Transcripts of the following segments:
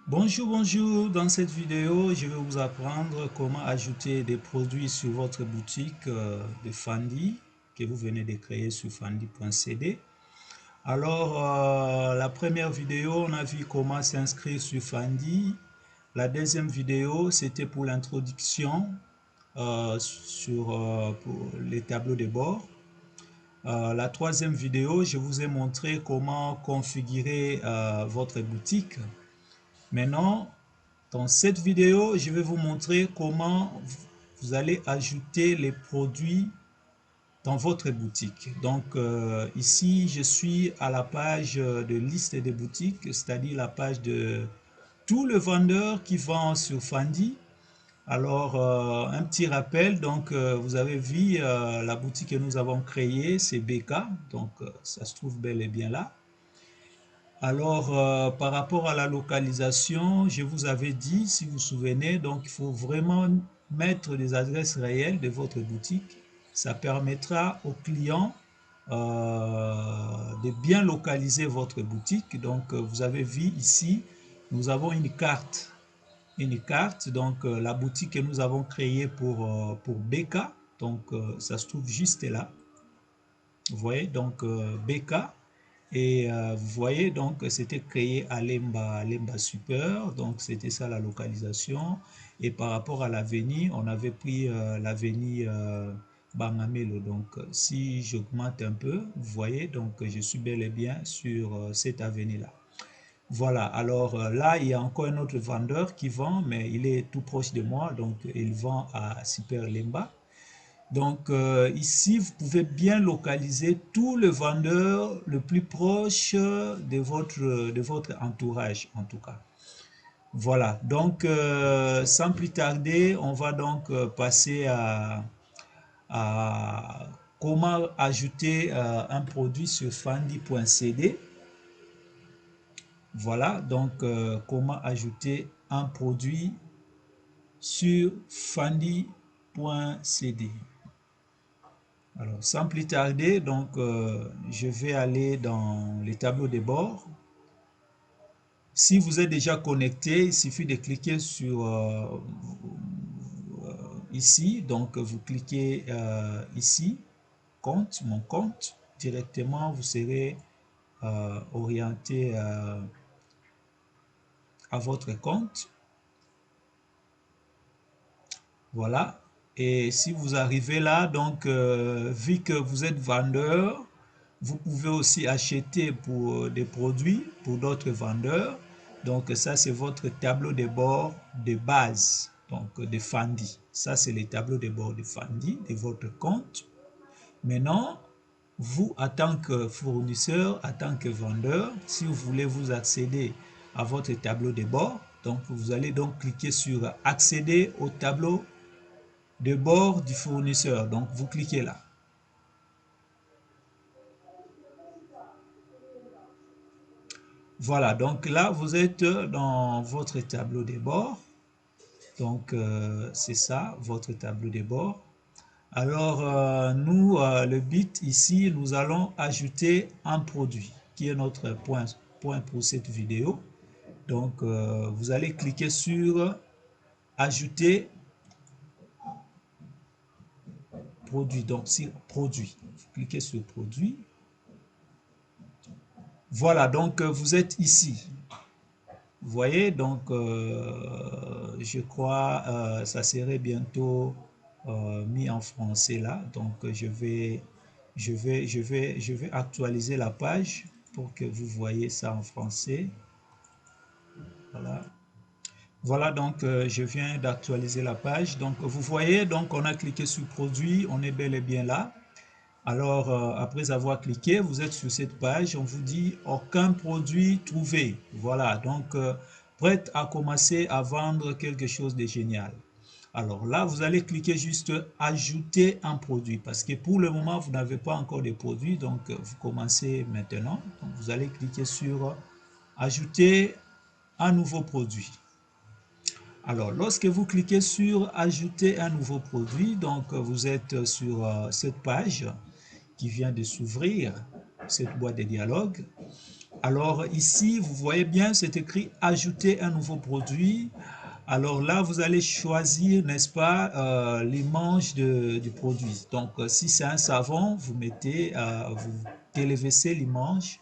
Bonjour, bonjour. Dans cette vidéo, je vais vous apprendre comment ajouter des produits sur votre boutique de Fendi que vous venez de créer sur fendi.cd. Alors, la première vidéo, on a vu comment s'inscrire sur Fendi. La deuxième vidéo, c'était pour l'introduction pour les tableaux de bord. La troisième vidéo, je vous ai montré comment configurer votre boutique. Maintenant, dans cette vidéo, je vais vous montrer comment vous allez ajouter les produits dans votre boutique. Donc ici, je suis à la page de liste des boutiques, c'est-à-dire la page de tous les vendeurs qui vendent sur Fendi. Alors, un petit rappel, donc vous avez vu la boutique que nous avons créée, c'est BK, donc ça se trouve bel et bien là. Alors, par rapport à la localisation, je vous avais dit, si vous vous souvenez, donc il faut vraiment mettre les adresses réelles de votre boutique. Ça permettra aux clients de bien localiser votre boutique. Donc, vous avez vu ici, nous avons une carte. Une carte, donc la boutique que nous avons créée pour BK. Donc, ça se trouve juste là. Vous voyez, donc BK. Et vous voyez, donc, c'était créé à Lemba Super, donc c'était ça la localisation. Et par rapport à l'avenue, on avait pris l'avenue Bangamelo. Donc, si j'augmente un peu, vous voyez, donc je suis bel et bien sur cette avenue-là. Voilà, alors là, il y a encore un autre vendeur qui vend, mais il est tout proche de moi, donc il vend à Super Lemba. Donc ici, vous pouvez bien localiser tout le vendeur le plus proche de votre entourage, en tout cas. Voilà, donc sans plus tarder, on va donc passer à comment ajouter un produit sur fendi.cd. Voilà, donc comment ajouter un produit sur fendi.cd. Alors, sans plus tarder, donc, je vais aller dans les tableaux de bord. Si vous êtes déjà connecté, il suffit de cliquer sur ici. Donc, vous cliquez ici, compte, mon compte. Directement, vous serez orienté à votre compte. Voilà. Et si vous arrivez là, donc, vu que vous êtes vendeur, vous pouvez aussi acheter pour des produits pour d'autres vendeurs. Donc ça, c'est votre tableau de bord de base, donc de Fendi. Ça, c'est les tableaux de bord de Fendi, de votre compte. Maintenant, vous, en tant que fournisseur, en tant que vendeur, si vous voulez vous accéder à votre tableau de bord, donc vous allez donc cliquer sur accéder au tableau de bord du fournisseur. Donc vous cliquez là. Voilà, donc là, vous êtes dans votre tableau de bord. Donc, c'est ça, votre tableau de bord. Alors, nous, le but ici, nous allons ajouter un produit, qui est notre point pour cette vidéo. Donc, vous allez cliquer sur ajouter produit. Donc, sur produit, vous cliquez sur produit. Voilà, donc vous êtes ici. Vous voyez, donc je crois ça serait bientôt mis en français là. Donc je vais actualiser la page pour que vous voyez ça en français. Voilà. Voilà, donc je viens d'actualiser la page. Donc vous voyez, donc on a cliqué sur produit, on est bel et bien là. Alors, après avoir cliqué, vous êtes sur cette page, on vous dit aucun produit trouvé. Voilà, donc prête à commencer à vendre quelque chose de génial. Alors là, vous allez cliquer juste ajouter un produit parce que pour le moment, vous n'avez pas encore de produit, donc vous commencez maintenant. Donc, vous allez cliquer sur ajouter un nouveau produit. Alors, lorsque vous cliquez sur ajouter un nouveau produit, donc vous êtes sur cette page qui vient de s'ouvrir, cette boîte de dialogue. Alors ici, vous voyez bien, c'est écrit ajouter un nouveau produit. Alors là, vous allez choisir, n'est-ce pas, l'image du produit. Donc si c'est un savon, vous mettez, vous télévisez l'image.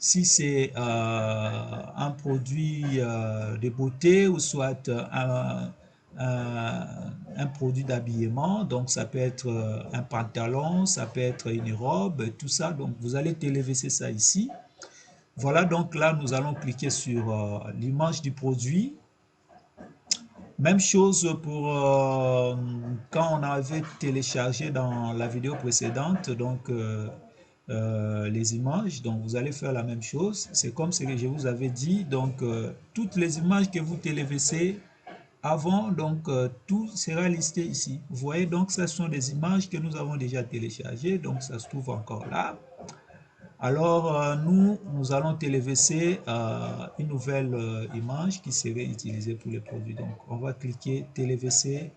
Si c'est un produit de beauté ou soit un produit d'habillement, donc ça peut être un pantalon, ça peut être une robe, tout ça. Donc vous allez télévisser ça ici. Voilà, donc là nous allons cliquer sur l'image du produit. Même chose pour quand on avait téléchargé dans la vidéo précédente, donc les images. Donc vous allez faire la même chose. C'est comme ce que je vous avais dit. Donc toutes les images que vous télévisez avant, donc tout sera listé ici. Vous voyez, donc ce sont des images que nous avons déjà téléchargées. Donc ça se trouve encore là. Alors nous allons télévisser une nouvelle image qui serait utilisée pour les produits. Donc on va cliquer télévisser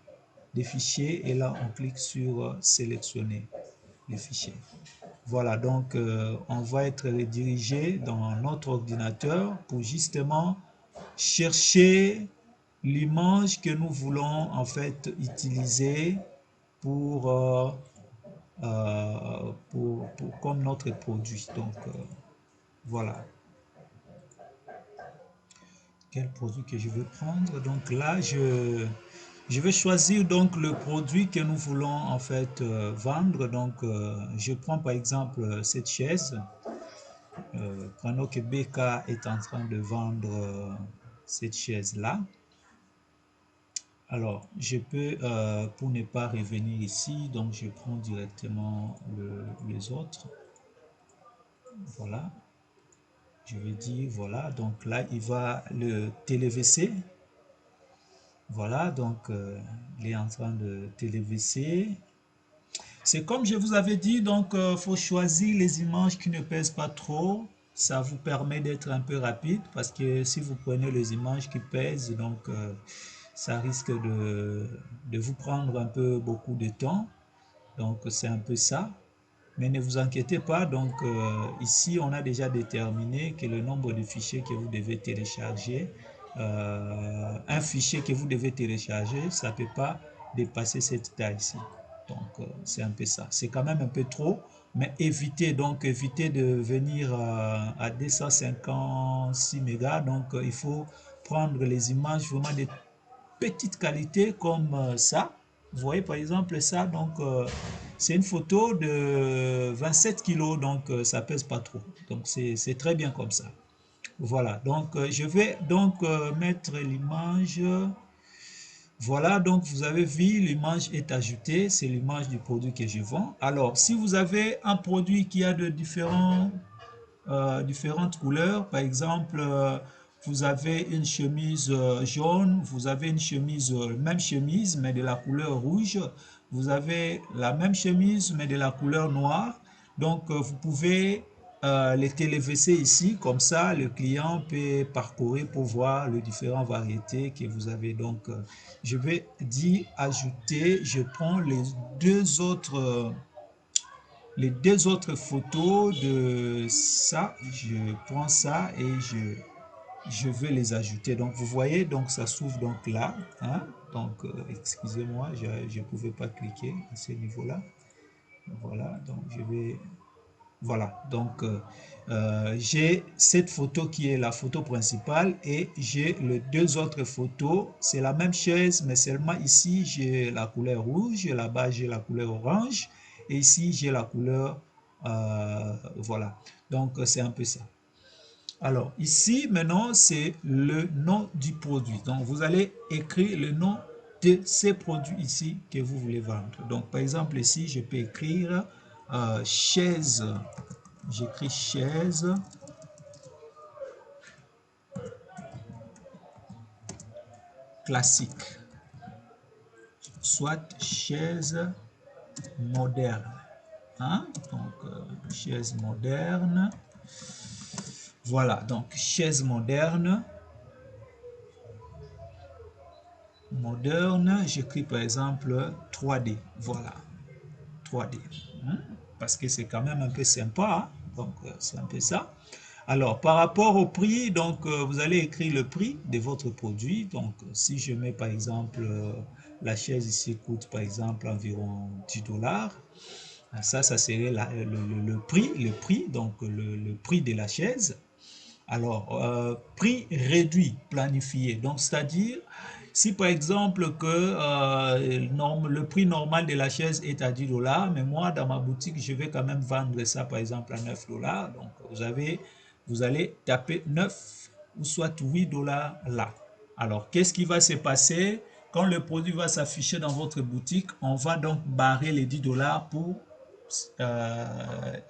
des fichiers et là on clique sur sélectionner les fichiers. Voilà, donc on va être redirigé dans notre ordinateur pour justement chercher l'image que nous voulons en fait utiliser pour, comme notre produit. Donc voilà. Quel produit que je veux prendre? Donc là, je vais choisir donc le produit que nous voulons en fait vendre. Donc je prends par exemple cette chaise. Prenons que BK est en train de vendre cette chaise-là. Alors, je peux, pour ne pas revenir ici, donc je prends directement les autres. Voilà. Je vais dire, voilà. Donc là, il va le télévisser. Voilà, donc il est en train de télévisser. C'est comme je vous avais dit, donc il faut choisir les images qui ne pèsent pas trop. Ça vous permet d'être un peu rapide parce que si vous prenez les images qui pèsent, donc ça risque de vous prendre un peu beaucoup de temps. Donc c'est un peu ça. Mais ne vous inquiétez pas, donc ici on a déjà déterminé que le nombre de fichiers que vous devez télécharger, un fichier que vous devez télécharger, ça ne peut pas dépasser cette taille-ci. Donc c'est un peu ça. C'est quand même un peu trop, mais évitez de venir à 256 mégas. Donc il faut prendre les images vraiment de petite qualité comme ça. Vous voyez par exemple ça, donc c'est une photo de 27 kilos, donc ça pèse pas trop. Donc c'est très bien comme ça. Voilà, donc je vais donc mettre l'image. Voilà, donc vous avez vu, l'image est ajoutée, c'est l'image du produit que je vends. Alors, si vous avez un produit qui a de différentes couleurs. Par exemple, vous avez une chemise jaune, vous avez une chemise, même chemise, mais de la couleur rouge. Vous avez la même chemise, mais de la couleur noire. Donc, vous pouvez les télévisser ici. Comme ça, le client peut parcourir pour voir les différentes variétés que vous avez. Donc, je vais dire ajouter. Je prends les deux autres photos de ça, je prends ça et je vais les ajouter. Donc vous voyez, donc ça s'ouvre donc là, hein? Donc excusez-moi, je ne pouvais pas cliquer à ce niveau-là. Voilà, donc je vais, voilà, donc j'ai cette photo qui est la photo principale et j'ai les deux autres photos. C'est la même chaise, mais seulement ici j'ai la couleur rouge, là-bas j'ai la couleur orange et ici j'ai la couleur, voilà. Donc c'est un peu ça. Alors ici maintenant c'est le nom du produit. Donc vous allez écrire le nom de ces produits ici que vous voulez vendre. Donc par exemple ici je peux écrire chaise. J'écris chaise classique, soit chaise moderne. Hein? Donc, chaise moderne. Voilà, donc chaise moderne. Moderne, j'écris par exemple 3D. Voilà, 3D. Hein? Parce que c'est quand même un peu sympa. Hein? Donc, c'est un peu ça. Alors, par rapport au prix, donc vous allez écrire le prix de votre produit. Donc, si je mets par exemple, la chaise ici coûte par exemple environ 10 dollars. Ça serait le prix, donc le prix de la chaise. Alors, prix réduit, planifié. Donc, c'est-à-dire, si par exemple que le prix normal de la chaise est à 10 dollars, mais moi, dans ma boutique, je vais quand même vendre ça par exemple à 9 dollars. Donc, vous allez taper 9 ou soit 8 dollars là. Alors, qu'est-ce qui va se passer? Quand le produit va s'afficher dans votre boutique, on va donc barrer les 10 dollars pour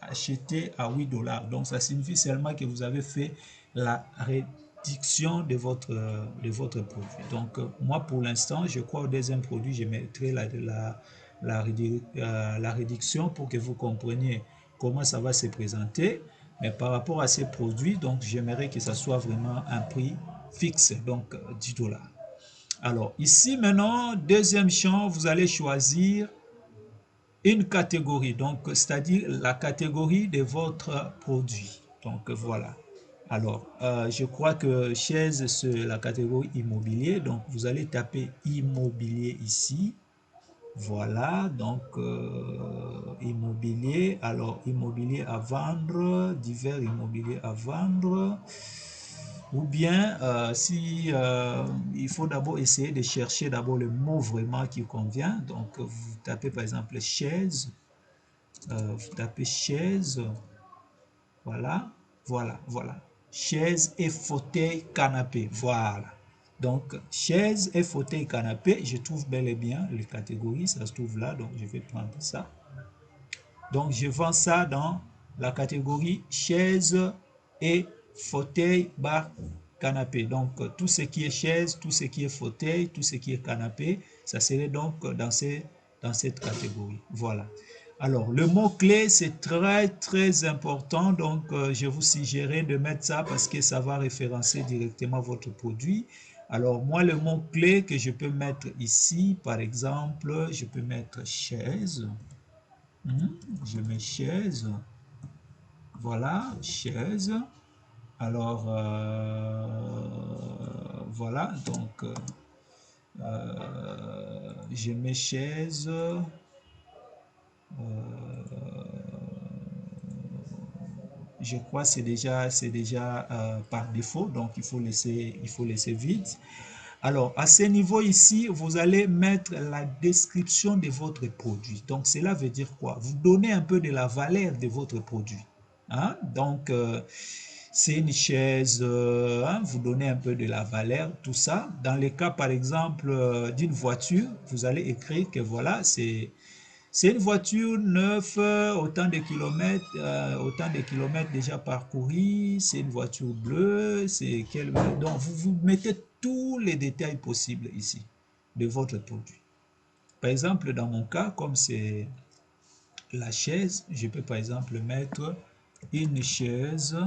acheter à 8 dollars. Donc, ça signifie seulement que vous avez fait la réduction de votre produit. Donc, moi, pour l'instant, je crois au deuxième produit, je mettrai la réduction pour que vous compreniez comment ça va se présenter. Mais par rapport à ces produits, donc, j'aimerais que ça soit vraiment un prix fixe, donc 10 dollars. Alors, ici, maintenant, deuxième champ, vous allez choisir une catégorie, donc c'est-à-dire la catégorie de votre produit. Donc voilà. Alors, je crois que chaise, c'est la catégorie immobilier. Donc, vous allez taper immobilier ici. Voilà, donc immobilier. Alors, immobilier à vendre, divers immobiliers à vendre. Ou bien, si il faut d'abord essayer de chercher d'abord le mot vraiment qui convient. Donc, vous tapez par exemple chaise. Vous tapez chaise. Voilà, voilà. Chaise et fauteuil canapé. Voilà. Donc, chaise et fauteuil canapé, je trouve bel et bien les catégories, ça se trouve là, donc je vais prendre ça. Donc, je vends ça dans la catégorie chaise et fauteuil bar canapé. Donc, tout ce qui est chaise, tout ce qui est fauteuil, tout ce qui est canapé, ça serait donc dans cette catégorie. Voilà. Alors, le mot-clé, c'est très important. Donc, je vous suggérerais de mettre ça parce que ça va référencer directement votre produit. Alors, moi, le mot-clé que je peux mettre ici, par exemple, je peux mettre chaise. Je mets chaise. Voilà, chaise. Alors, voilà, donc, je mets chaise. Je crois que c'est déjà par défaut, donc il faut laisser vide. Alors, à ce niveau ici, vous allez mettre la description de votre produit. Donc, cela veut dire quoi? Vous donnez un peu de la valeur de votre produit. Hein? Donc, c'est une chaise, vous donnez un peu de la valeur, tout ça. Dans le cas, par exemple, d'une voiture, vous allez écrire que voilà, c'est une voiture neuve, autant de kilomètres déjà parcourus, c'est une voiture bleue, donc vous mettez tous les détails possibles ici de votre produit. Par exemple, dans mon cas, comme c'est la chaise, je peux par exemple mettre une chaise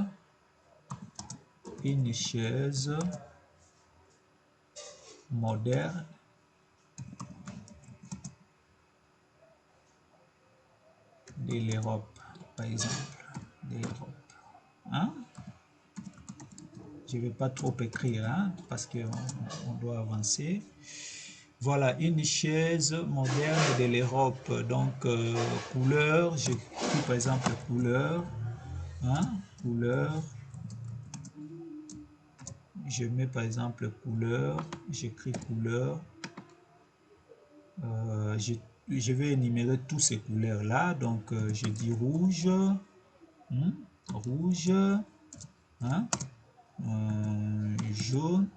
moderne de l'Europe, par exemple, de l'Europe. Hein? Je ne vais pas trop écrire, hein, parce qu'on doit avancer. Voilà, une chaise moderne de l'Europe. Donc, couleur, j'écris par exemple couleur. Hein, couleur. Je mets par exemple couleur. J'écris couleur. Je vais énumérer tous ces couleurs-là. Donc, je dis rouge. Rouge. Hein, jaune.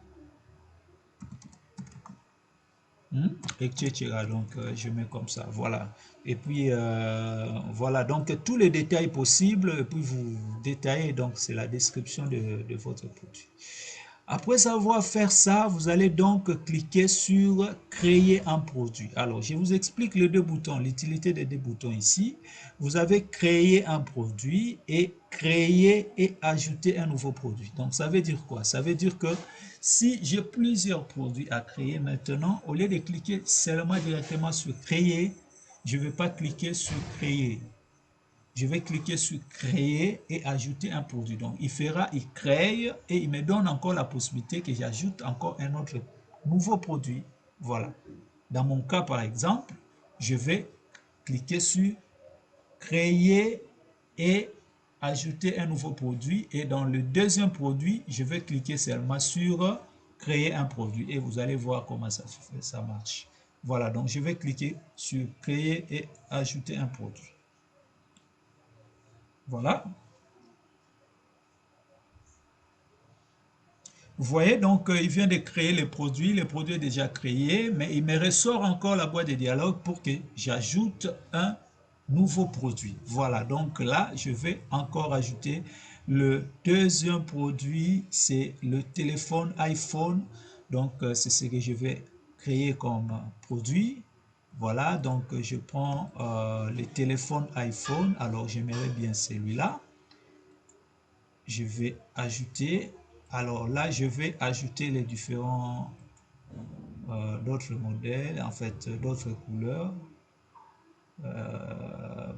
Etc. Donc, je mets comme ça. Voilà. Et puis, voilà. Donc, tous les détails possibles. Et puis, vous détaillez. Donc, c'est la description de votre produit. Après avoir fait ça, vous allez donc cliquer sur créer un produit. Alors, je vous explique les deux boutons, l'utilité des deux boutons ici. Vous avez créé un produit et créer et ajouter un nouveau produit. Donc, ça veut dire quoi? Ça veut dire que si j'ai plusieurs produits à créer maintenant, au lieu de cliquer seulement directement sur créer, je ne vais pas cliquer sur créer. je vais cliquer sur créer et ajouter un produit. Donc, il crée et il me donne encore la possibilité que j'ajoute encore un autre nouveau produit. Voilà. Dans mon cas, par exemple, je vais cliquer sur créer et ajouter un nouveau produit. Et dans le deuxième produit, je vais cliquer seulement sur créer un produit. Et vous allez voir comment ça marche. Voilà, donc je vais cliquer sur créer et ajouter un produit. Voilà. Vous voyez, donc il vient de créer le produit est déjà créé, mais il me ressort encore la boîte de dialogue pour que j'ajoute un nouveau produit. Voilà, donc là, je vais encore ajouter le deuxième produit, c'est le téléphone iPhone. Donc, c'est ce que je vais créer comme produit. Voilà, donc je prends le téléphone iPhone. Alors, j'aimerais bien celui-là. Je vais ajouter. Alors là, je vais ajouter les différents d'autres modèles, en fait, d'autres couleurs.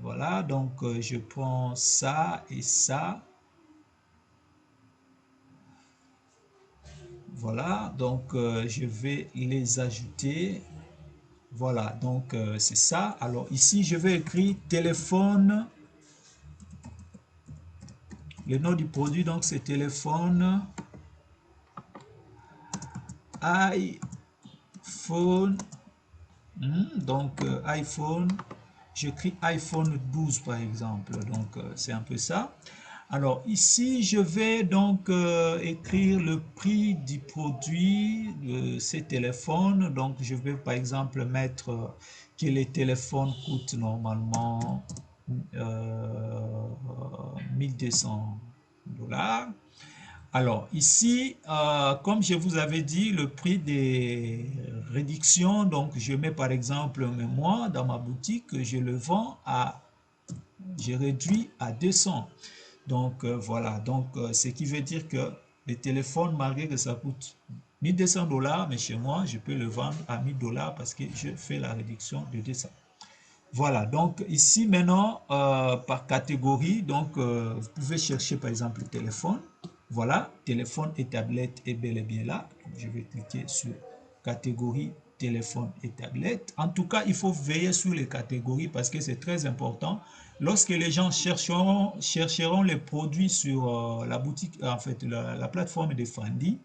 Voilà, donc je prends ça et ça. Voilà, donc je vais les ajouter. Voilà, donc c'est ça. Alors ici, je vais écrire téléphone. Le nom du produit, donc c'est téléphone iPhone. Donc iPhone, j'écris iPhone 12 par exemple, donc c'est un peu ça. Alors ici, je vais donc écrire le prix du produit de ces téléphones. Donc je vais par exemple mettre que les téléphones coûtent normalement 1200 $. Alors ici, comme je vous avais dit, le prix des réductions, donc je mets par exemple, moi dans ma boutique, je le vends à, je réduis à 200. Donc voilà, donc ce qui veut dire que le téléphone, malgré que ça coûte 1200 $, mais chez moi, je peux le vendre à 1000 $ parce que je fais la réduction de 200. Voilà, donc ici maintenant, par catégorie, donc vous pouvez chercher par exemple le téléphone. Voilà, téléphone et tablette est bel et bien là. Je vais cliquer sur catégorie téléphone et tablette. En tout cas, il faut veiller sur les catégories parce que c'est très important. Lorsque les gens chercheront les produits sur la boutique, en fait, la plateforme de Fandy,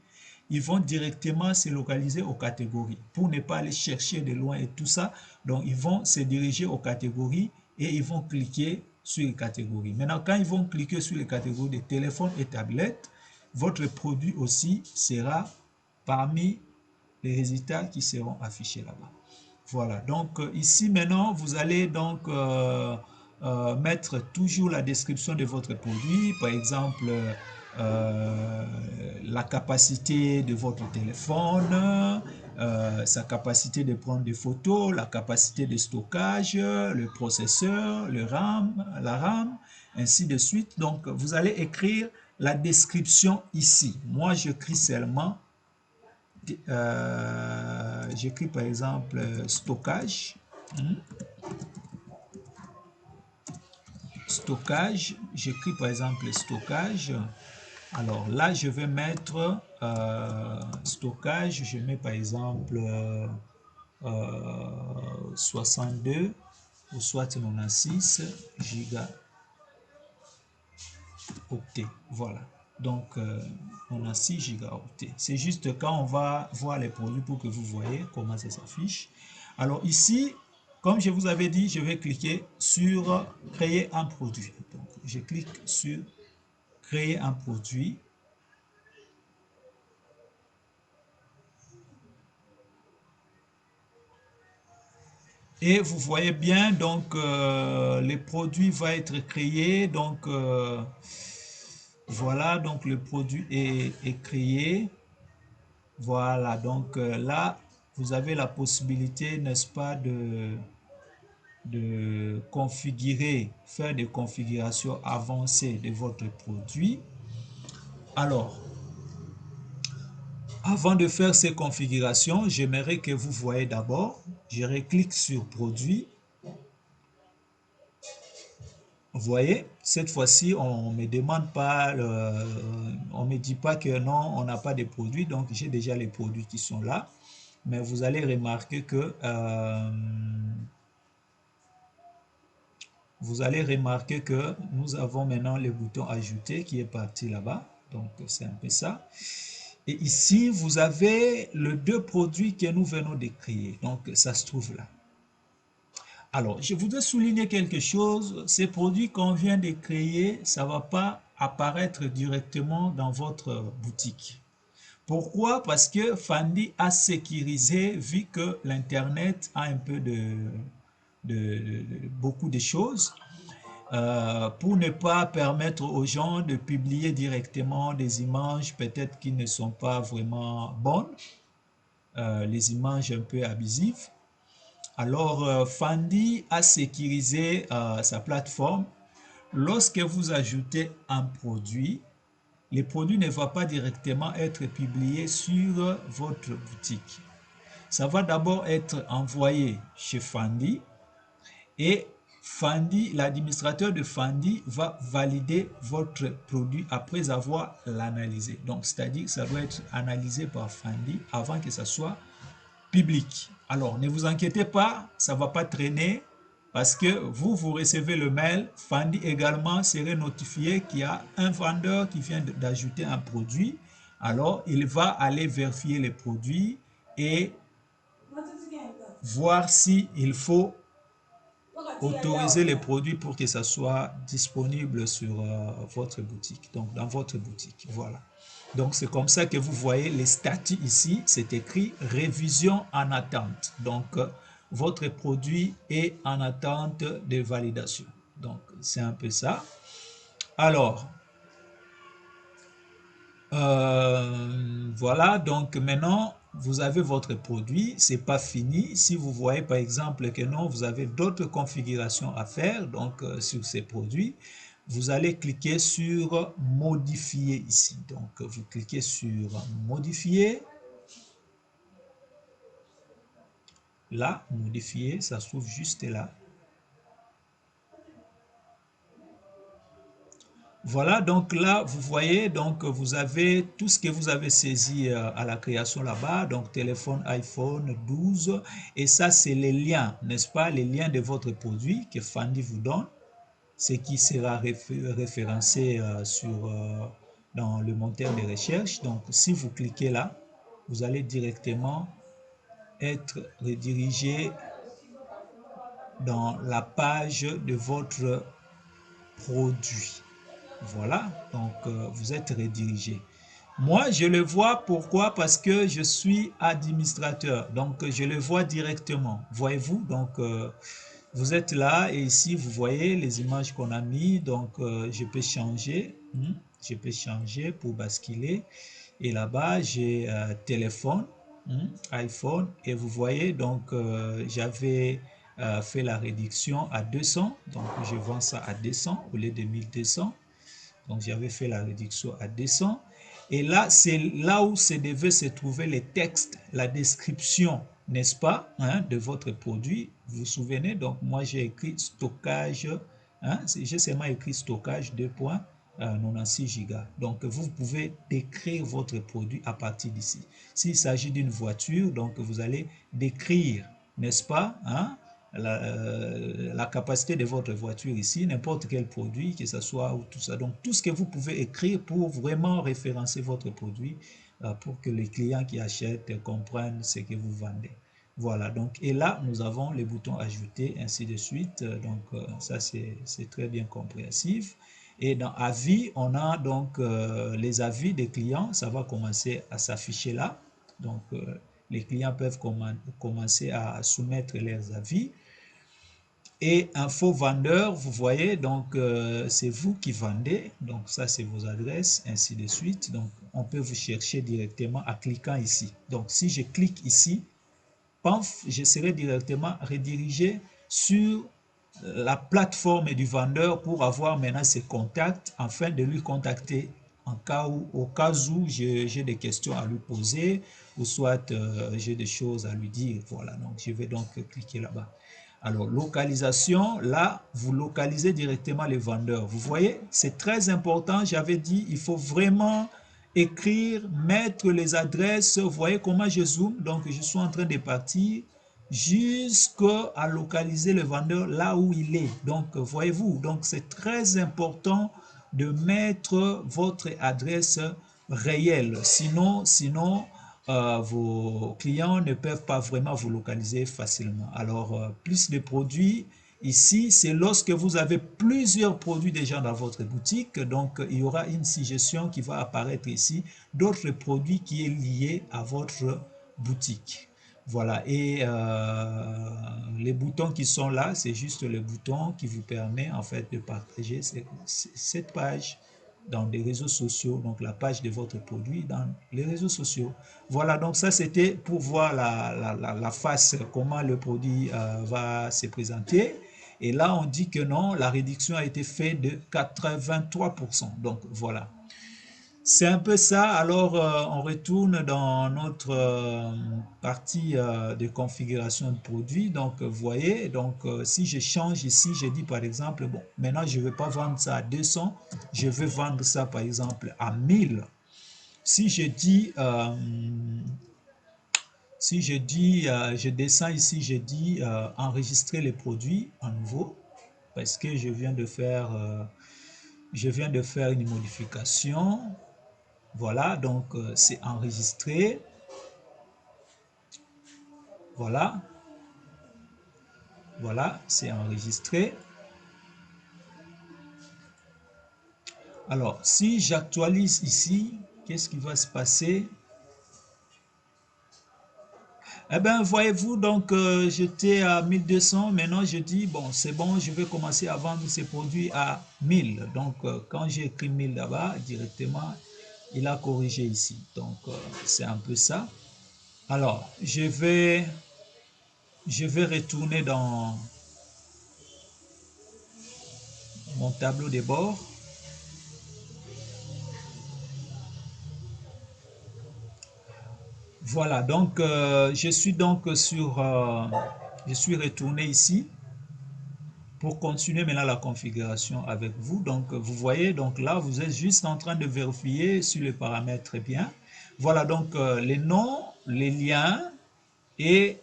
ils vont directement se localiser aux catégories pour ne pas aller chercher de loin et tout ça. Donc, ils vont se diriger aux catégories et ils vont cliquer sur les catégories. Maintenant, quand ils vont cliquer sur les catégories de téléphone et tablettes, votre produit aussi sera parmi les résultats qui seront affichés là-bas. Voilà, donc ici maintenant, vous allez donc mettre toujours la description de votre produit, par exemple la capacité de votre téléphone, sa capacité de prendre des photos, la capacité de stockage, le processeur, la RAM, ainsi de suite. Donc vous allez écrire la description ici. Moi, j'écris seulement j'écris par exemple stockage. Stockage, j'écris par exemple stockage. Alors là, je vais mettre stockage, je mets par exemple 62 ou soit 96 gigaoctets. Voilà. Donc, on a 6 gigaoctets. C'est juste quand on va voir les produits pour que vous voyez comment ça s'affiche. Alors ici, comme je vous avais dit, je vais cliquer sur créer un produit. Donc, je clique sur créer un produit. Et vous voyez bien, donc, le produit va être créé. Donc, voilà, donc le produit est créé. Voilà, donc là, vous avez la possibilité, n'est-ce pas, de configurer, faire des configurations avancées de votre produit. Alors, avant de faire ces configurations, j'aimerais que vous voyez d'abord, je reclique sur produit. Vous voyez, cette fois-ci, on ne me demande pas, on me dit pas que non, on n'a pas de produits, donc j'ai déjà les produits qui sont là. Mais vous allez remarquer que nous avons maintenant le bouton ajouter qui est parti là-bas. Donc c'est un peu ça. Et ici, vous avez les deux produits que nous venons de créer. Donc ça se trouve là. Alors, je voudrais souligner quelque chose. Ces produits qu'on vient de créer, ça ne va pas apparaître directement dans votre boutique. Pourquoi? Parce que Fandi a sécurisé, vu que l'Internet a un peu beaucoup de choses, pour ne pas permettre aux gens de publier directement des images peut-être qui ne sont pas vraiment bonnes, les images un peu abusives. Alors, Fandi a sécurisé sa plateforme. Lorsque vous ajoutez un produit, le produit ne va pas directement être publié sur votre boutique. Ça va d'abord être envoyé chez Fandi et Fandi, l'administrateur de Fandi va valider votre produit après avoir l'analysé. Donc, c'est-à-dire que ça doit être analysé par Fandi avant que ça soit public. Alors, ne vous inquiétez pas, ça ne va pas traîner parce que vous recevez le mail. Fandi également serait notifié qu'il y a un vendeur qui vient d'ajouter un produit. Alors, il va aller vérifier les produits et voir s'il faut autoriser les produits pour que ça soit disponible sur votre boutique, donc dans votre boutique. Voilà. Donc, c'est comme ça que vous voyez les statuts ici. C'est écrit révision en attente. Donc, votre produit est en attente de validation. Donc, c'est un peu ça. Alors, voilà. Donc, maintenant, vous avez votre produit. C'est pas fini. Si vous voyez, par exemple, que non, vous avez d'autres configurations à faire, donc, sur ces produits, vous allez cliquer sur modifier ici. Donc, vous cliquez sur modifier. Là, modifier, ça se trouve juste là. Voilà, donc là, vous voyez, donc vous avez tout ce que vous avez saisi à la création là-bas, donc téléphone iPhone 12, et ça, c'est les liens, n'est-ce pas, les liens de votre produit que Fandi vous donne, ce qui sera référencé dans le moteur de recherche. Donc, si vous cliquez là, vous allez directement être redirigé dans la page de votre produit. Voilà, donc vous êtes redirigé. Moi, je le vois, pourquoi? Parce que je suis administrateur, donc je le vois directement. Voyez-vous, donc vous êtes là et ici, vous voyez les images qu'on a mis, donc je peux changer, je peux changer pour basculer. Et là-bas, j'ai téléphone, iPhone, et vous voyez, donc j'avais fait la réduction à 200, donc je vends ça à 200 au lieu de 1200. Donc, j'avais fait la réduction à 200. Et là, c'est là où se devait se trouver les textes, la description, n'est-ce pas, de votre produit. Vous vous souvenez? Donc, moi, j'ai écrit stockage, j'ai seulement écrit stockage 2.96 Go. Donc, vous pouvez décrire votre produit à partir d'ici. S'il s'agit d'une voiture, donc vous allez décrire, n'est-ce pas, la capacité de votre voiture ici, n'importe quel produit, que ce soit ou tout ça. Donc, tout ce que vous pouvez écrire pour vraiment référencer votre produit, pour que les clients qui achètent comprennent ce que vous vendez. Voilà, donc, et là, nous avons les boutons ajouter, ainsi de suite. Donc, ça, c'est très bien compréhensif. Et dans avis, on a donc les avis des clients, ça va commencer à s'afficher là. Donc, les clients peuvent commencer à soumettre leurs avis. Et info vendeur, vous voyez, donc c'est vous qui vendez, donc ça c'est vos adresses, ainsi de suite. Donc on peut vous chercher directement en cliquant ici. Donc si je clique ici, paf, je serai directement redirigé sur la plateforme du vendeur pour avoir maintenant ses contacts afin de lui contacter au cas où j'ai des questions à lui poser ou soit j'ai des choses à lui dire. Voilà, donc je vais donc cliquer là-bas. Alors, localisation, là, vous localisez directement les vendeurs. Vous voyez, c'est très important. J'avais dit, il faut vraiment écrire, mettre les adresses. Vous voyez comment je zoome? Donc, je suis en train de partir jusqu'à localiser le vendeur là où il est. Donc, voyez-vous, donc c'est très important de mettre votre adresse réelle. Sinon, vos clients ne peuvent pas vraiment vous localiser facilement. Alors, plus de produits, ici, c'est lorsque vous avez plusieurs produits déjà dans votre boutique, donc il y aura une suggestion qui va apparaître ici, d'autres produits qui est lié à votre boutique. Voilà, et les boutons qui sont là, c'est juste le bouton qui vous permet en fait de partager cette page dans les réseaux sociaux, donc la page de votre produit dans les réseaux sociaux. Voilà, donc ça c'était pour voir la face, comment le produit va se présenter. Et là, on dit que non, la réduction a été faite de 83%. Donc voilà. C'est un peu ça. Alors, on retourne dans notre partie de configuration de produit. Donc, vous voyez, donc, si je change ici, je dis par exemple, bon, maintenant, je ne veux pas vendre ça à 200, je veux vendre ça, par exemple, à 1000. Si je dis, je descends ici, je dis enregistrer les produits à nouveau, parce que je viens de faire une modification. Voilà, donc c'est enregistré. Voilà, voilà, c'est enregistré. Alors, si j'actualise ici, qu'est-ce qui va se passer? Eh bien, voyez-vous, donc j'étais à 1200, maintenant je dis, bon, c'est bon, je vais commencer à vendre ces produits à 1000. Donc, quand j'ai écrit 1000 là-bas, directement, il a corrigé ici. Donc, c'est un peu ça. Alors, je vais retourner dans mon tableau de bord. Voilà, donc je suis donc je suis retourné ici pour continuer maintenant la configuration avec vous. Donc vous voyez, donc là vous êtes juste en train de vérifier sur les paramètres très bien. Voilà donc les noms, les liens et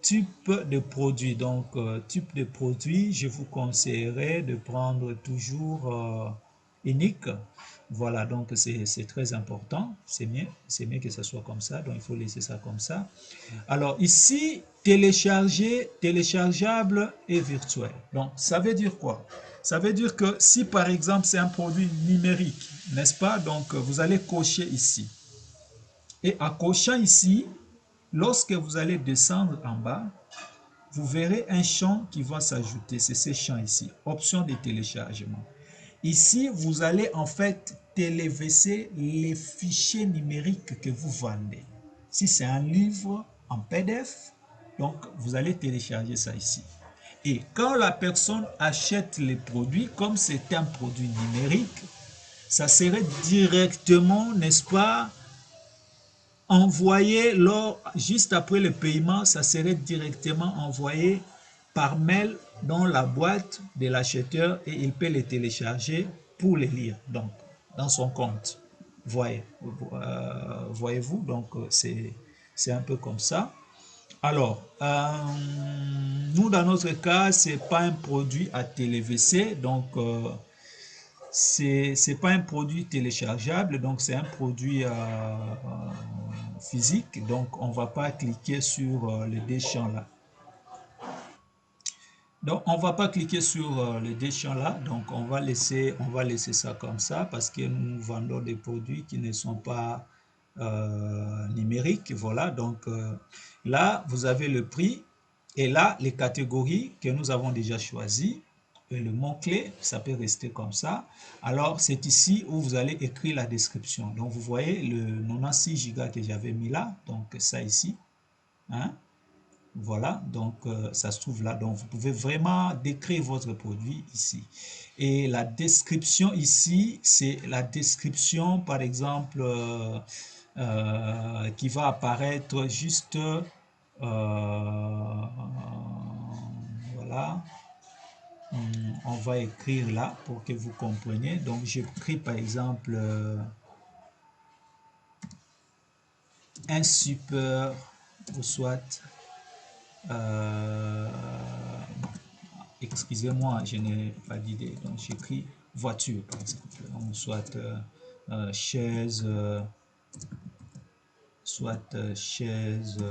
type de produit. Donc type de produit, je vous conseillerais de prendre toujours unique. Voilà, donc c'est très important. C'est mieux que ce soit comme ça. Donc il faut laisser ça comme ça. Alors ici, télécharger, téléchargeable et virtuel. Donc ça veut dire quoi? Ça veut dire que si par exemple c'est un produit numérique, n'est-ce pas? Donc vous allez cocher ici. Et en cochant ici, lorsque vous allez descendre en bas, vous verrez un champ qui va s'ajouter. C'est ce champ ici, option de téléchargement. Ici, vous allez en fait téléverser les fichiers numériques que vous vendez. Si c'est un livre en PDF, donc vous allez télécharger ça ici. Et quand la personne achète les produits, comme c'est un produit numérique, ça serait directement, n'est-ce pas, envoyé juste après le paiement, ça serait directement envoyé par mail dans la boîte de l'acheteur et il peut les télécharger pour les lire, donc dans son compte. Voyez-vous, donc c'est un peu comme ça. Alors, nous dans notre cas, c'est pas un produit à téléverser, donc c'est pas un produit téléchargeable, donc c'est un produit physique, donc on va pas cliquer sur les deux champs là. Donc on va pas cliquer sur les deux champs là, donc on va laisser ça comme ça parce que nous vendons des produits qui ne sont pas numériques. Voilà, donc là vous avez le prix et là les catégories que nous avons déjà choisies. Et le mot-clé, ça peut rester comme ça. Alors, c'est ici où vous allez écrire la description. Donc, vous voyez le 96 Go que j'avais mis là. Donc, ça ici. Hein? Voilà. Donc, ça se trouve là. Donc, vous pouvez vraiment décrire votre produit ici. Et la description ici, c'est la description, par exemple, qui va apparaître juste voilà. On va écrire là pour que vous compreniez. Donc, j'écris par exemple un super ou soit excusez-moi, je n'ai pas d'idée. Donc, j'écris voiture, par exemple. Donc, soit chaise, chaise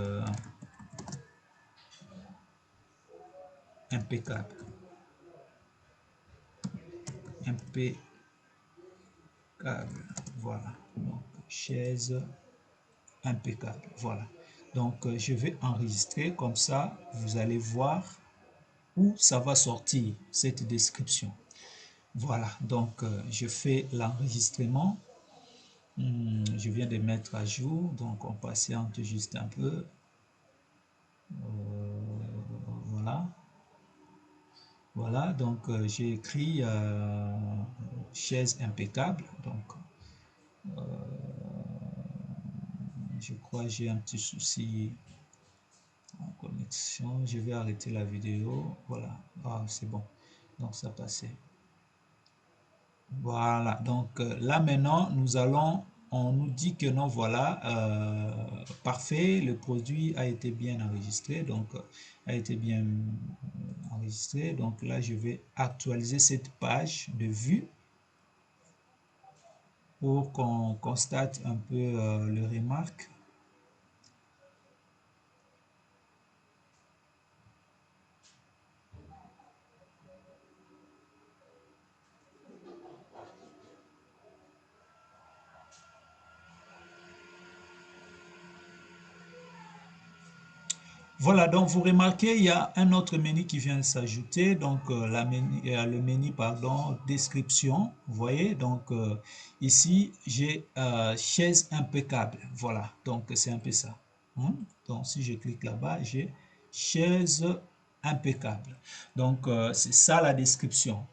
impeccable. Impeccable. Voilà. Donc, chaise impeccable. Voilà. Donc, je vais enregistrer comme ça. Vous allez voir où ça va sortir, cette description. Voilà. Donc, je fais l'enregistrement. Je viens de mettre à jour. Donc, on patiente juste un peu. Voilà. Voilà, donc j'ai écrit chaise impeccable. Donc, je crois que j'ai un petit souci en connexion. Je vais arrêter la vidéo. Voilà, ah, c'est bon. Donc, ça passait. Voilà, donc là maintenant, on nous dit que non, voilà, parfait, le produit a été bien enregistré, donc a été bien enregistré. Donc là, je vais actualiser cette page de vue pour qu'on constate un peu les remarques. Voilà, donc vous remarquez, il y a un autre menu qui vient de s'ajouter, donc le menu, pardon, description, vous voyez, donc ici, j'ai chaise impeccable, voilà, donc c'est un peu ça. Hein? Donc si je clique là-bas, j'ai chaise impeccable. Donc c'est ça la description.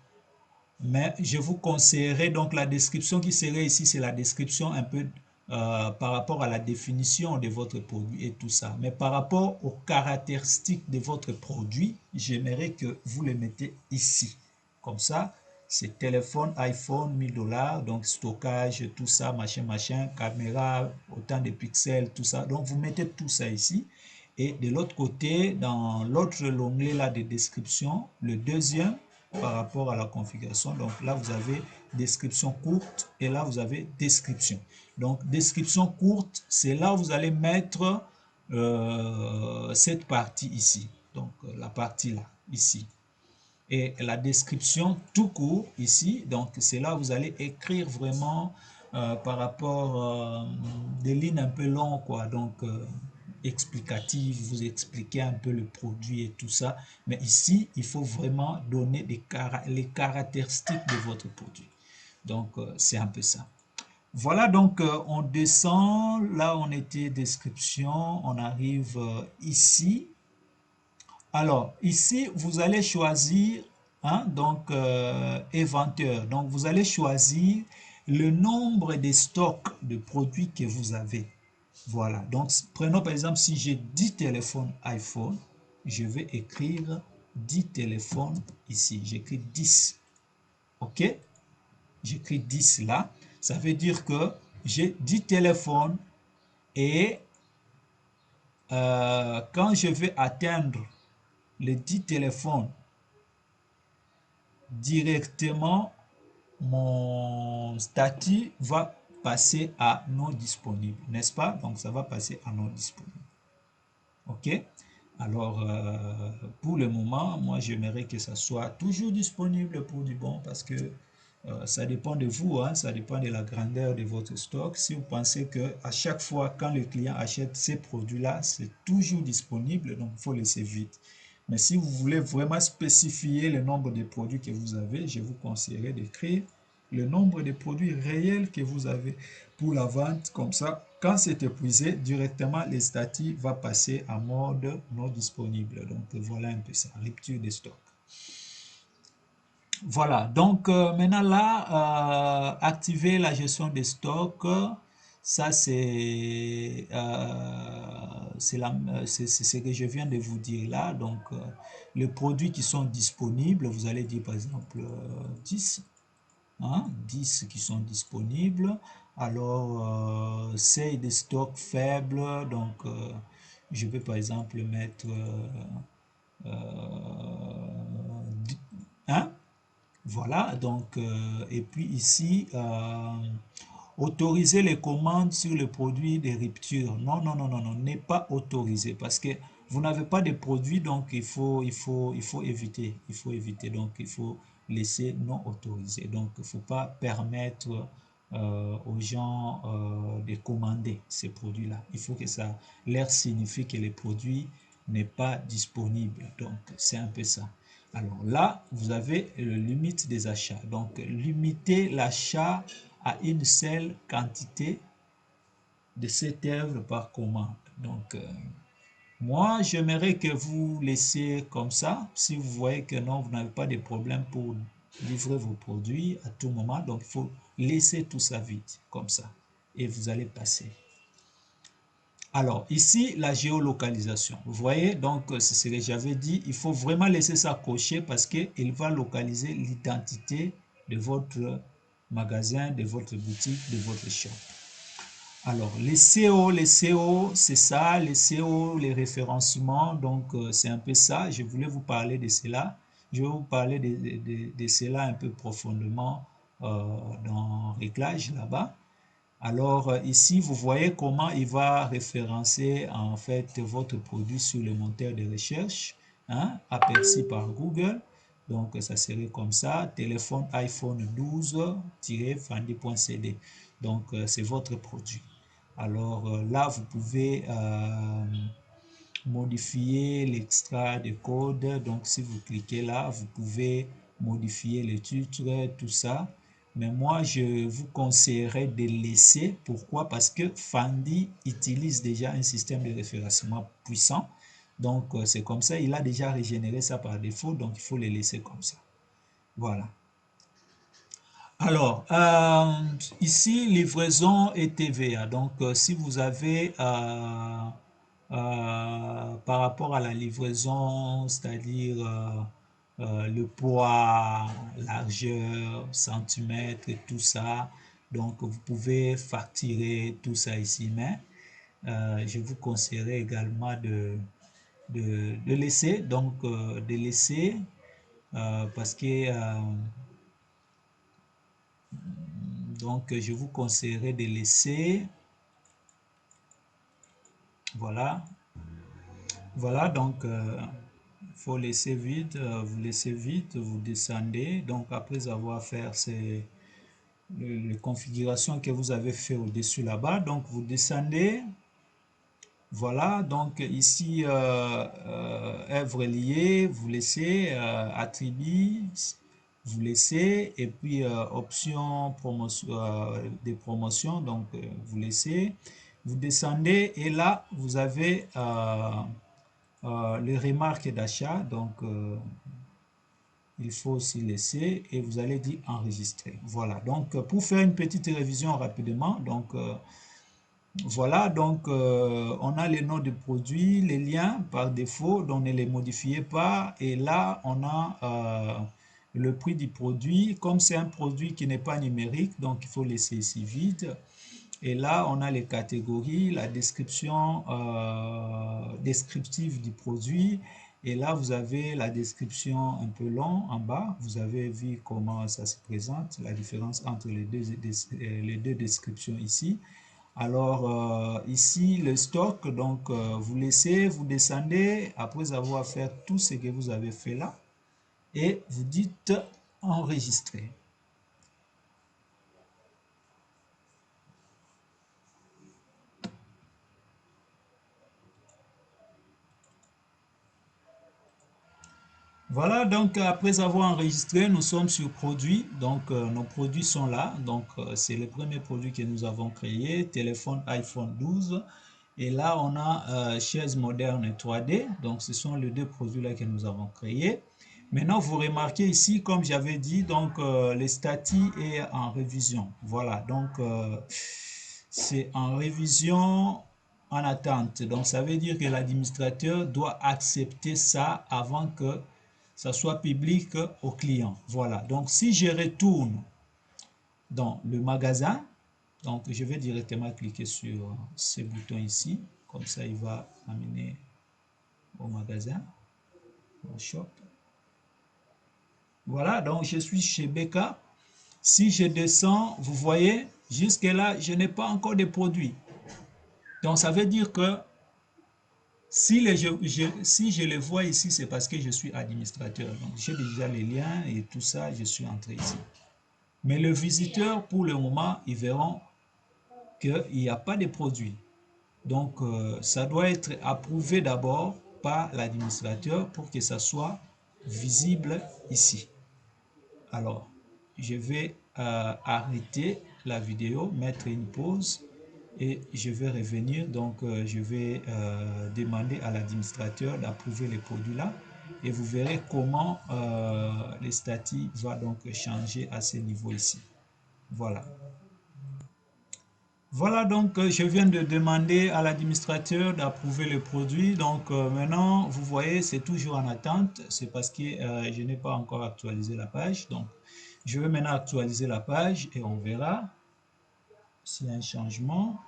Mais je vous conseillerais donc la description qui serait ici, c'est la description un peu par rapport à la définition de votre produit et tout ça. Mais par rapport aux caractéristiques de votre produit, j'aimerais que vous les mettez ici. Comme ça, c'est téléphone, iPhone, 1000 $, donc stockage, tout ça, machin, machin, caméra, autant de pixels, tout ça. Donc, vous mettez tout ça ici. Et de l'autre côté, dans l'autre onglet là de description, le deuxième, par rapport à la configuration. Donc là, vous avez description courte et là, vous avez description. Donc, description courte, c'est là où vous allez mettre cette partie ici. Donc, la partie là, ici. Et la description tout court ici, donc c'est là où vous allez écrire vraiment par rapport des lignes un peu longues, quoi. Donc, explicative, vous expliquez un peu le produit et tout ça. Mais ici, il faut vraiment donner les caractéristiques de votre produit. Donc, c'est un peu ça. Voilà, donc on descend. Là, on était description. On arrive ici. Alors, ici, vous allez choisir, hein, donc, éventeur. Donc, vous allez choisir le nombre de stocks de produits que vous avez. Voilà, donc prenons par exemple si j'ai 10 téléphones iPhone, je vais écrire 10 téléphones ici. J'écris 10. OK? J'écris 10 là. Ça veut dire que j'ai 10 téléphones et quand je vais atteindre les 10 téléphones directement, mon statut va passer à non disponible, n'est-ce pas? Donc ça va passer à non disponible. OK? Alors, pour le moment, moi, j'aimerais que ça soit toujours disponible pour du bon parce que ça dépend de vous, hein, ça dépend de la grandeur de votre stock. Si vous pensez que à chaque fois, quand le client achète ces produits-là, c'est toujours disponible, donc il faut laisser vite. Mais si vous voulez vraiment spécifier le nombre de produits que vous avez, je vous conseillerais d'écrire le nombre de produits réels que vous avez pour la vente. Comme ça, quand c'est épuisé, directement, le statut va passer en mode non disponible. Donc, voilà un peu ça, rupture de stock. Voilà, donc maintenant là, activer la gestion des stocks, ça c'est c'est ce que je viens de vous dire là. Donc, les produits qui sont disponibles, vous allez dire par exemple 10, hein, 10 qui sont disponibles. Alors, c'est des stocks faibles. Donc, je vais par exemple mettre 1. Voilà, donc, et puis ici, autoriser les commandes sur le produit des ruptures. Non, non, non, non, non, n'est pas autorisé parce que vous n'avez pas de produit, donc il faut éviter. Il faut éviter, donc il faut laisser non autorisé. Donc, il ne faut pas permettre aux gens de commander ces produits-là. Il faut que ça leur signifie que le produit n'est pas disponible. Donc, c'est un peu ça. Alors là, vous avez le limite des achats. Donc, limiter l'achat à une seule quantité de cette œuvre par commande. Donc, moi, j'aimerais que vous laissiez comme ça. Si vous voyez que non, vous n'avez pas de problème pour livrer vos produits à tout moment. Donc, il faut laisser tout ça vide, comme ça. Et vous allez passer. Alors, ici, la géolocalisation. Vous voyez, donc, c'est ce que j'avais dit. Il faut vraiment laisser ça cocher parce qu'il va localiser l'identité de votre magasin, de votre boutique, de votre shop. Alors, les CO, c'est ça, les CO, les référencements, donc c'est un peu ça. Je voulais vous parler de cela. Je vais vous parler de cela un peu profondément dans Réglage là-bas. Alors ici, vous voyez comment il va référencer en fait votre produit sur le moteur de recherche, hein, aperçu par Google. Donc ça serait comme ça, téléphone iPhone 12-Fendi.cd. Donc c'est votre produit. Alors là, vous pouvez modifier l'extrait de code. Donc si vous cliquez là, vous pouvez modifier les titres, tout ça. Mais moi, je vous conseillerais de laisser. Pourquoi? Parce que Fendi utilise déjà un système de référencement puissant. Donc, c'est comme ça. Il a déjà régénéré ça par défaut. Donc, il faut le laisser comme ça. Voilà. Alors, ici, livraison et TVA. Donc, si vous avez, par rapport à la livraison, c'est-à-dire le poids, largeur, centimètres et tout ça, donc vous pouvez facturer tout ça ici. Mais je vous conseillerais également de laisser, donc de laisser, parce que donc, je vous conseillerais de laisser. Voilà. Voilà, donc, il faut laisser vide. Vous laissez vide, vous descendez. Donc, après avoir fait les configurations que vous avez fait au-dessus là-bas, donc, vous descendez. Voilà, donc ici, œuvre liée, vous laissez attribut, vous laissez, et puis option promotion, des promotions, donc vous laissez, vous descendez, et là, vous avez les remarques d'achat, donc il faut aussi laisser, et vous allez dire enregistrer. Voilà, donc pour faire une petite révision rapidement, donc voilà, donc on a les noms de produits, les liens par défaut, donc ne les modifiez pas. Et là, on a le prix du produit. Comme c'est un produit qui n'est pas numérique, donc il faut laisser ici vide. Et là, on a les catégories, la description descriptive du produit. Et là, vous avez la description un peu longue en bas. Vous avez vu comment ça se présente, la différence entre les deux descriptions ici. Alors ici, le stock, donc vous laissez, vous descendez après avoir fait tout ce que vous avez fait là et vous dites enregistrer. Voilà, donc après avoir enregistré, nous sommes sur produits. Donc nos produits sont là. Donc c'est le premier produit que nous avons créé, téléphone iPhone 12. Et là, on a chaise moderne 3D. Donc ce sont les deux produits là que nous avons créés. Maintenant, vous remarquez ici, comme j'avais dit, donc les statuts est en révision. Voilà, donc c'est en révision en attente. Donc, ça veut dire que l'administrateur doit accepter ça avant que ça soit public au client. Voilà. Donc, si je retourne dans le magasin, donc je vais directement cliquer sur ce bouton ici. Comme ça, il va m'amener au magasin, au shop. Voilà, donc je suis chez Beka. Si je descends, vous voyez, jusque là, je n'ai pas encore de produits. Donc, ça veut dire que si je les vois ici, c'est parce que je suis administrateur. Donc, j'ai déjà les liens et tout ça, je suis entré ici. Mais le visiteur, pour le moment, ils verront qu'il n'y a pas de produits. Donc, ça doit être approuvé d'abord par l'administrateur pour que ça soit visible ici. Alors, je vais arrêter la vidéo, mettre une pause et je vais revenir. Donc, je vais demander à l'administrateur d'approuver les produits là et vous verrez comment les statuts vont donc changer à ce niveau ici. Voilà. Voilà, donc je viens de demander à l'administrateur d'approuver le produit. Donc maintenant, vous voyez, c'est toujours en attente. C'est parce que je n'ai pas encore actualisé la page. Donc, je vais maintenant actualiser la page et on verra s'il y a un changement.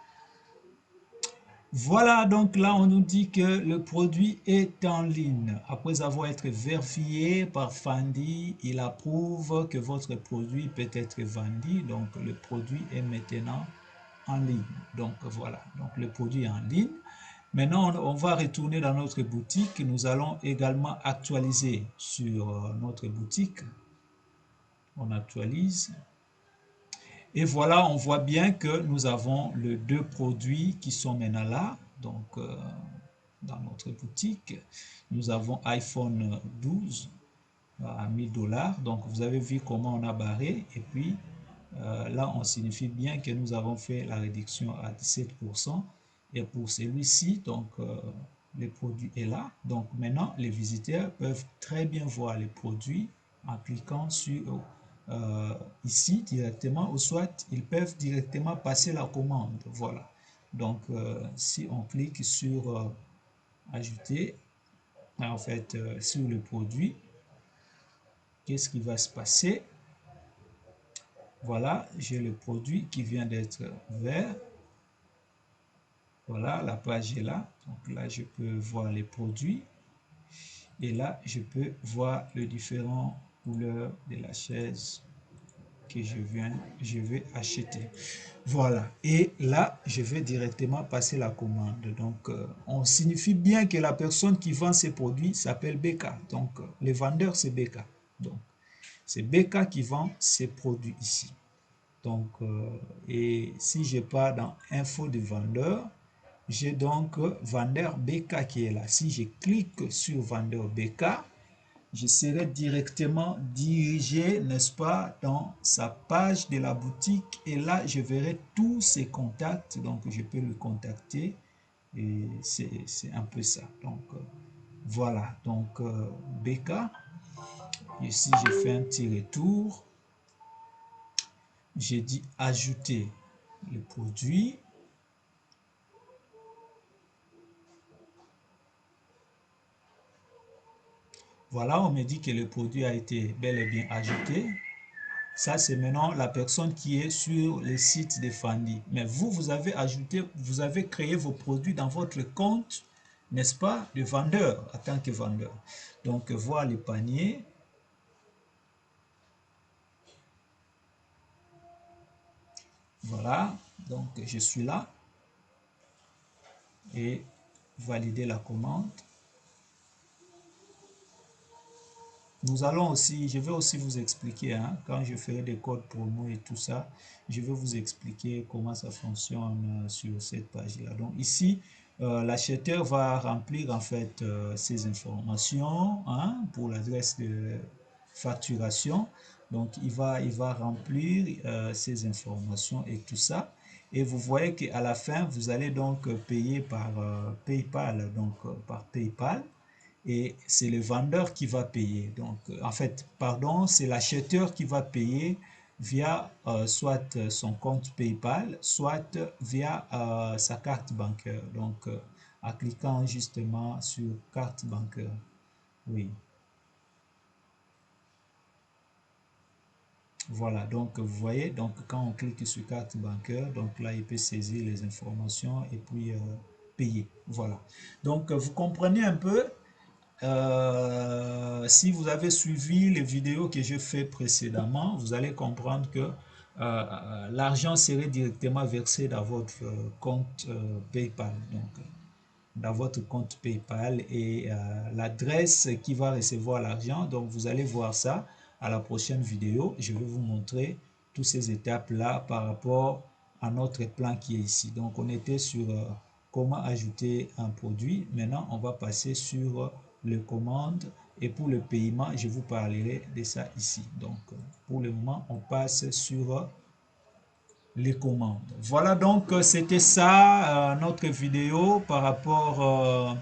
Voilà, donc là, on nous dit que le produit est en ligne. Après avoir été vérifié par Fandi, il approuve que votre produit peut être vendu. Donc, le produit est maintenant en ligne. Donc, voilà. Donc, le produit est en ligne. Maintenant, on va retourner dans notre boutique. Nous allons également actualiser sur notre boutique. On actualise. Et voilà, on voit bien que nous avons les deux produits qui sont maintenant là. Donc, dans notre boutique, nous avons iPhone 12 à 1000 $. Donc, vous avez vu comment on a barré. Et puis, là, on signifie bien que nous avons fait la réduction à 17%. Et pour celui-ci, donc, le produit est là. Donc, maintenant, les visiteurs peuvent très bien voir les produits en cliquant sur ici directement, ou soit ils peuvent directement passer la commande. Voilà. Donc, si on clique sur ajouter, en fait, sur le produit, qu'est-ce qui va se passer? Voilà, j'ai le produit qui vient d'être vert. Voilà, la page est là. Donc là, je peux voir les produits. Et là, je peux voir les différentes couleurs de la chaise que je vais acheter. Voilà. Et là, je vais directement passer la commande. Donc, on signifie bien que la personne qui vend ces produits s'appelle Beka. Donc, le vendeur, c'est Beka. Donc, c'est Beka qui vend ces produits ici. Donc, et si je pars dans info de vendeur, j'ai donc vendeur BK qui est là. Si je clique sur vendeur BK, je serai directement dirigé, n'est-ce pas, dans sa page de la boutique. Et là, je verrai tous ses contacts. Donc, je peux le contacter. Et c'est un peu ça. Donc, voilà. Donc, BK. Ici, je fais un petit retour. J'ai dit ajouter le produit. Voilà, on me dit que le produit a été bel et bien ajouté. Ça, c'est maintenant la personne qui est sur le site de Fandi. Mais vous, vous avez ajouté, vous avez créé vos produits dans votre compte, n'est-ce pas, de vendeur, en tant que vendeur. Donc, voir le panier. Voilà, donc je suis là. Et valider la commande. Nous allons aussi, je vais aussi vous expliquer, hein, quand je ferai des codes promo et tout ça, je vais vous expliquer comment ça fonctionne sur cette page-là. Donc ici, l'acheteur va remplir en fait ces informations hein, pour l'adresse de facturation. Donc il va remplir ces informations et tout ça. Et vous voyez qu'à la fin, vous allez donc payer par PayPal, donc par PayPal. Et c'est le vendeur qui va payer. Donc, en fait, pardon, c'est l'acheteur qui va payer via soit son compte PayPal, soit via sa carte bancaire. Donc, en cliquant justement sur carte bancaire. Oui, voilà. Donc, vous voyez, donc quand on clique sur carte bancaire, donc là, il peut saisir les informations et puis payer. Voilà. Donc, vous comprenez un peu. Si vous avez suivi les vidéos que j'ai fait précédemment, vous allez comprendre que l'argent serait directement versé dans votre compte PayPal. Donc, dans votre compte PayPal et l'adresse qui va recevoir l'argent. Donc, vous allez voir ça à la prochaine vidéo. Je vais vous montrer toutes ces étapes-là par rapport à notre plan qui est ici. Donc, on était sur comment ajouter un produit. Maintenant, on va passer sur les commandes. Et pour le paiement, je vous parlerai de ça ici. Donc, pour le moment, on passe sur les commandes. Voilà donc, c'était ça notre vidéo par rapport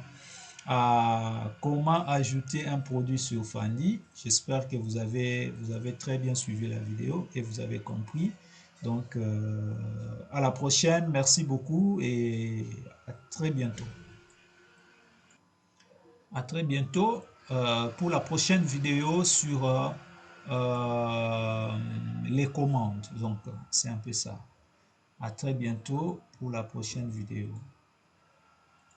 à comment ajouter un produit sur Fanny. J'espère que vous avez très bien suivi la vidéo et vous avez compris. Donc, à la prochaine. Merci beaucoup et à très bientôt. À très bientôt pour la prochaine vidéo sur les commandes. Donc, c'est un peu ça. À très bientôt pour la prochaine vidéo.